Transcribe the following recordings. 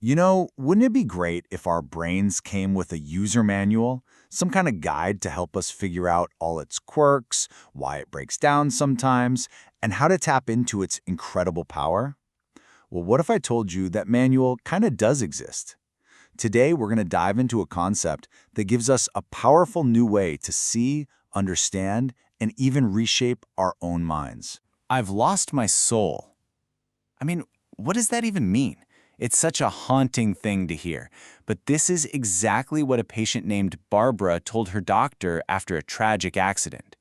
Wouldn't it be great if our brains came with a user manual, some kind of guide to help us figure out all its quirks, why it breaks down sometimes, and how to tap into its incredible power? Well, what if I told you that manual kind of does exist? Today, we're going to dive into a concept that gives us a powerful new way to see, understand, and even reshape our own minds. I've lost my soul. What does that even mean? It's such a haunting thing to hear, but this is exactly what a patient named Barbara told her doctor after a tragic accident.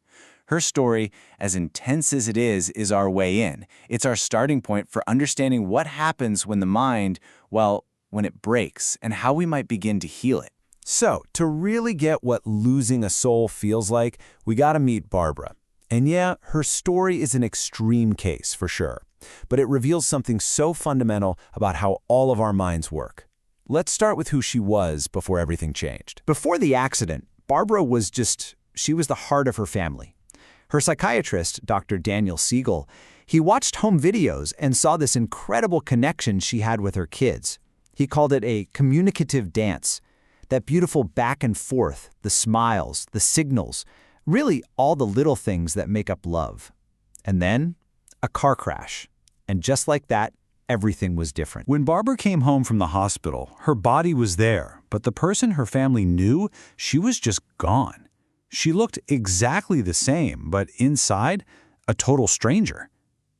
Her story, as intense as it is our way in. It's our starting point for understanding what happens when the mind, when it breaks, and how we might begin to heal it. So, to really get what losing a soul feels like, we gotta meet Barbara. And yeah, her story is an extreme case, for sure. But it reveals something so fundamental about how all of our minds work. Let's start with who she was before everything changed. Before the accident, Barbara was she was the heart of her family. Her psychiatrist, Dr. Daniel Siegel, he watched home videos and saw this incredible connection she had with her kids. He called it a communicative dance. That beautiful back and forth, the smiles, the signals, really all the little things that make up love. And then, a car crash. And just like that, everything was different. When Barbara came home from the hospital, her body was there, but the person her family knew, she was just gone. She looked exactly the same, but inside, a total stranger.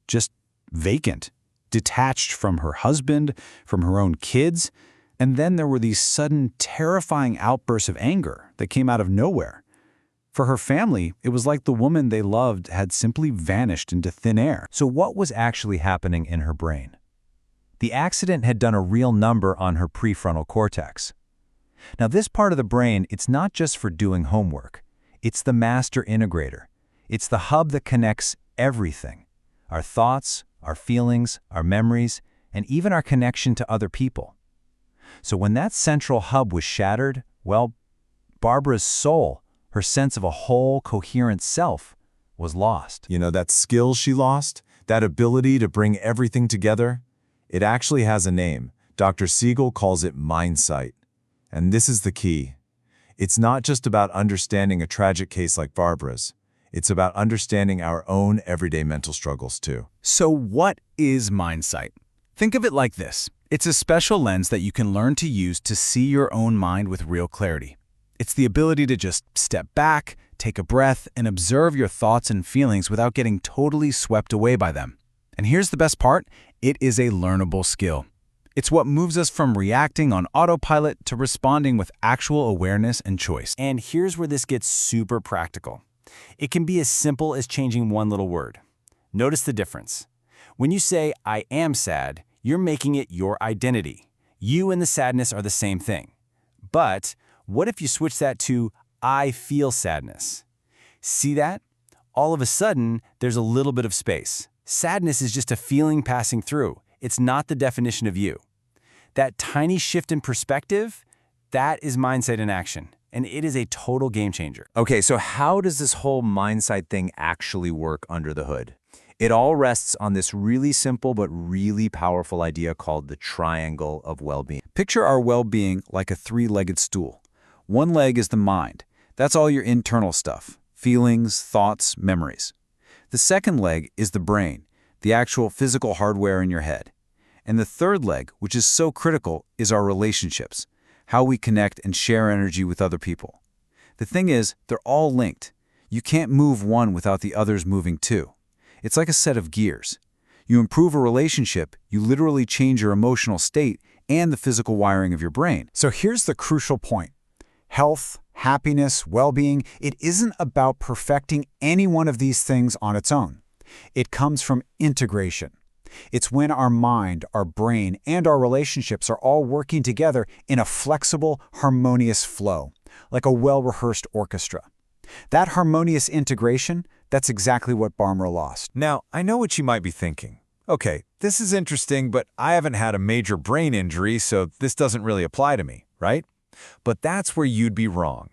Just vacant, detached from her husband, from her own kids. And then there were these sudden, terrifying outbursts of anger that came out of nowhere. For her family, it was like the woman they loved had simply vanished into thin air. So what was actually happening in her brain? The accident had done a real number on her prefrontal cortex. Now this part of the brain, it's not just for doing homework. It's the master integrator. It's the hub that connects everything. Our thoughts, our feelings, our memories, and even our connection to other people. So when that central hub was shattered, Barbara's soul, her sense of a whole, coherent self, was lost. That skill she lost, that ability to bring everything together, it actually has a name. Dr. Siegel calls it Mindsight. And this is the key. It's not just about understanding a tragic case like Barbara's. It's about understanding our own everyday mental struggles too. So what is Mindsight? Think of it like this. It's a special lens that you can learn to use to see your own mind with real clarity. It's the ability to just step back, take a breath, and observe your thoughts and feelings without getting totally swept away by them. And here's the best part, it is a learnable skill. It's what moves us from reacting on autopilot to responding with actual awareness and choice. And here's where this gets super practical. It can be as simple as changing one little word. Notice the difference. When you say, "I am sad," you're making it your identity. You and the sadness are the same thing. But what if you switch that to, "I feel sadness"? See that? All of a sudden, there's a little bit of space. Sadness is just a feeling passing through. It's not the definition of you. That tiny shift in perspective, that is Mindsight in action. And it is a total game changer. Okay, so how does this whole Mindsight thing actually work under the hood? It all rests on this really simple but really powerful idea called the triangle of well-being. Picture our well-being like a three-legged stool. One leg is the mind. That's all your internal stuff, feelings, thoughts, memories. The second leg is the brain, the actual physical hardware in your head. And the third leg, which is so critical, is our relationships, how we connect and share energy with other people. The thing is, they're all linked. You can't move one without the others moving too. It's like a set of gears. You improve a relationship, you literally change your emotional state and the physical wiring of your brain. So here's the crucial point. Health, happiness, well-being, it isn't about perfecting any one of these things on its own. It comes from integration. It's when our mind, our brain, and our relationships are all working together in a flexible, harmonious flow, like a well-rehearsed orchestra. That harmonious integration, that's exactly what Barbara lost. Now, I know what you might be thinking. Okay, this is interesting, but I haven't had a major brain injury, so this doesn't really apply to me, right? But that's where you'd be wrong.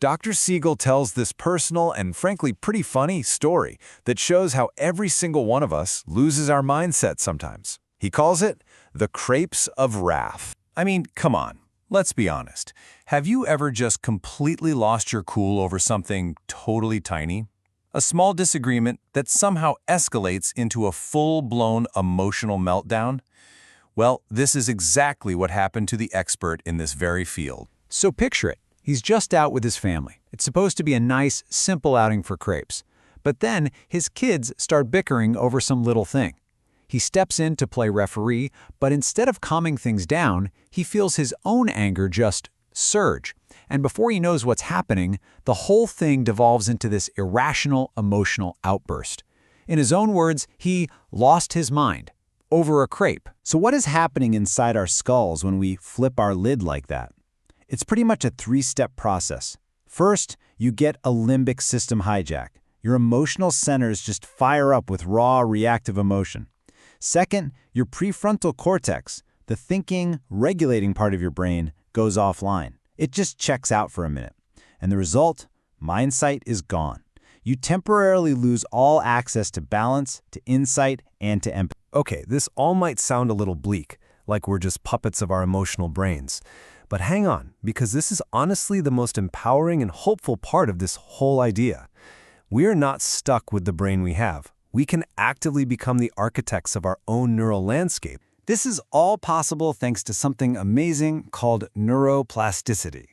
Dr. Siegel tells this personal and frankly pretty funny story that shows how every single one of us loses our mindset sometimes. He calls it the Crepes of Wrath. I mean, come on. Let's be honest. Have you ever just completely lost your cool over something totally tiny? A small disagreement that somehow escalates into a full-blown emotional meltdown? Well, this is exactly what happened to the expert in this very field. So picture it. He's just out with his family. It's supposed to be a nice, simple outing for Crepes. But then his kids start bickering over some little thing. He steps in to play referee, but instead of calming things down, he feels his own anger just surge. And before he knows what's happening, the whole thing devolves into this irrational emotional outburst. In his own words, he lost his mind over a crepe. So what is happening inside our skulls when we flip our lid like that? It's pretty much a three-step process. First, you get a limbic system hijack. Your emotional centers just fire up with raw, reactive emotion. Second, your prefrontal cortex, the thinking, regulating part of your brain, goes offline. It just checks out for a minute. And the result? Mindsight is gone. You temporarily lose all access to balance, to insight, and to empathy. Okay, this all might sound a little bleak, like we're just puppets of our emotional brains. But hang on, because this is honestly the most empowering and hopeful part of this whole idea. We are not stuck with the brain we have. We can actively become the architects of our own neural landscape. This is all possible thanks to something amazing called neuroplasticity.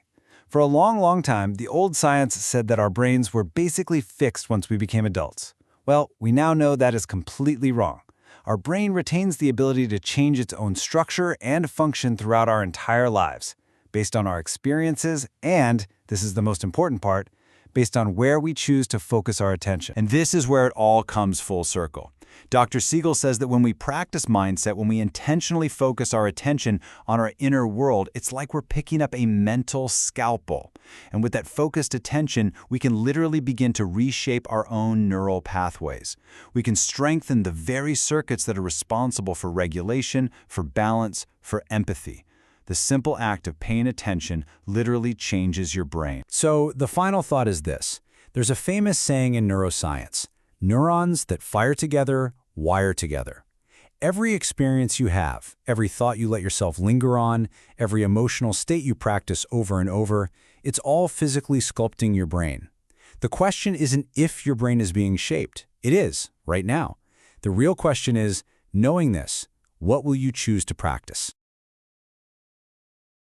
For a long, long time, the old science said that our brains were basically fixed once we became adults. Well, we now know that is completely wrong. Our brain retains the ability to change its own structure and function throughout our entire lives, based on our experiences and, this is the most important part, based on where we choose to focus our attention. And this is where it all comes full circle. Dr. Siegel says that when we practice mindset, when we intentionally focus our attention on our inner world, it's like we're picking up a mental scalpel. And with that focused attention, we can literally begin to reshape our own neural pathways. We can strengthen the very circuits that are responsible for regulation, for balance, for empathy. The simple act of paying attention literally changes your brain. So the final thought is this. There's a famous saying in neuroscience, neurons that fire together, wire together. Every experience you have, every thought you let yourself linger on, every emotional state you practice over and over, it's all physically sculpting your brain. The question isn't if your brain is being shaped. It is, right now. The real question is, knowing this, what will you choose to practice?